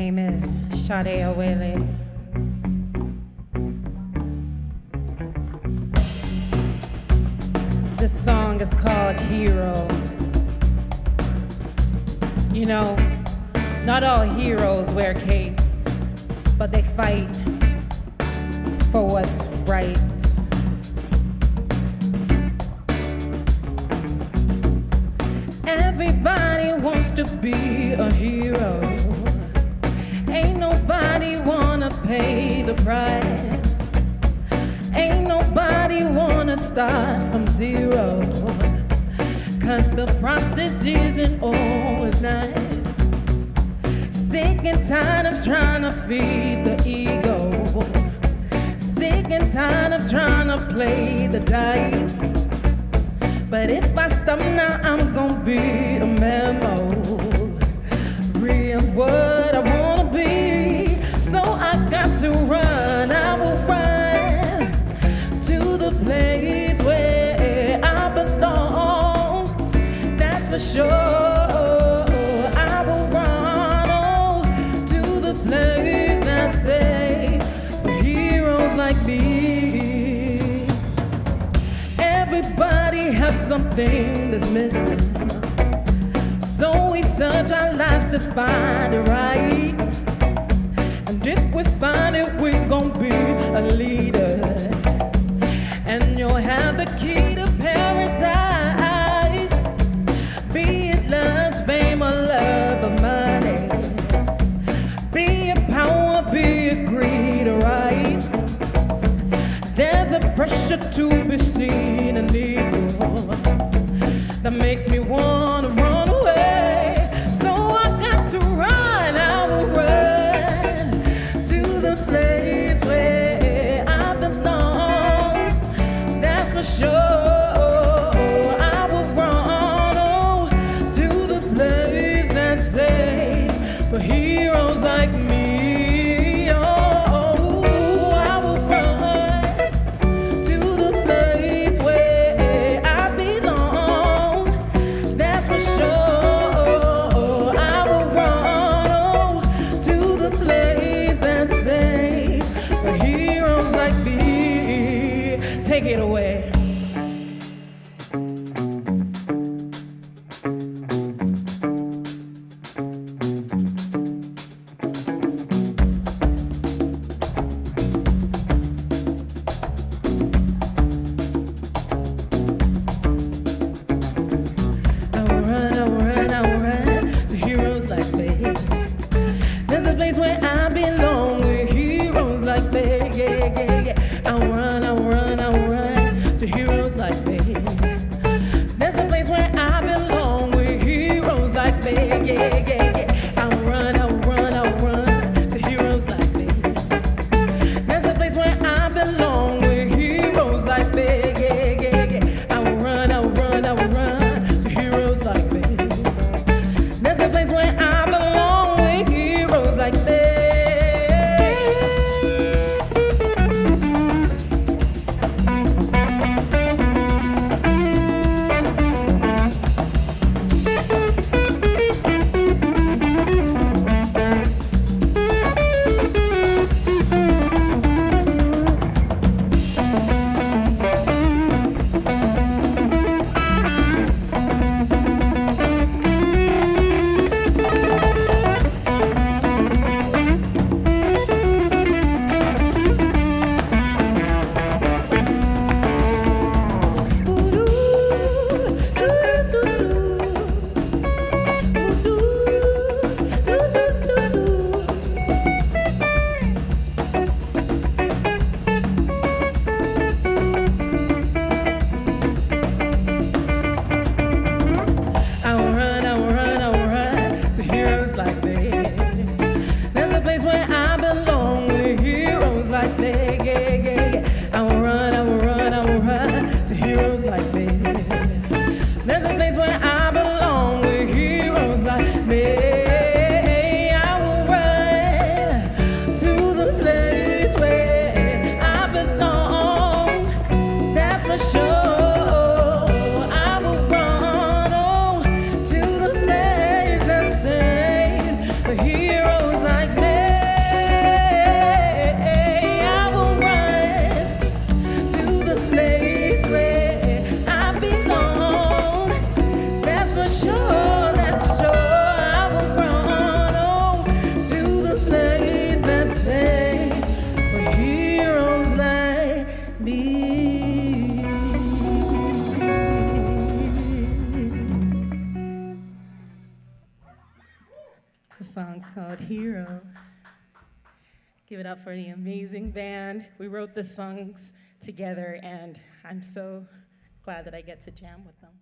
name is Sade Awele. This song is called Hero. You know, not all heroes wear capes, but they fight for what's right. Everybody wants to be a hero. Ain't nobody wanna pay the price. Ain't nobody wanna start from zero. 'Cause the process isn't always nice. Sick and tired of trying to feed the ego. Sick and tired of trying to play the dice. But if I stop now, I'm gonna be a memo. Free of what I wanna be. So I got to run, I will run to the place where I belong. That's for sure. I will run to the place that's safe for heroes like me. Everybody has something that's missing. So we search our lives to find it right. And if we find it, we're gonna be a leader. And you'll have the key to paradise. Be it lust, fame, or love, or money. Be it power, be it greed, or rights. There's a pressure to be seen and equal that makes me wanna run away. So I got to run, I will run to the place where I belong. That's for sure. I will run to the place that's safe for heroes like me. Take it away. I will run to heroes like me. There's a place where I belong with heroes like me. Yeah, yeah, yeah. I will run to heroes like me. There's a place where I belong with heroes like me. Yeah, yeah, yeah. I will run to heroes like me. There's a place where I belong with heroes like me. Yeah, yeah, yeah. I will run to heroes like me. There's a place where I belong with heroes like me. There's a place where I belong with heroes like me. I will run to the place where I belong. That's for sure. I will run to the place that's safe for heroes like me. The song's called Hero. Give it up for the amazing band. We wrote the songs together, and I'm so glad that I get to jam with them.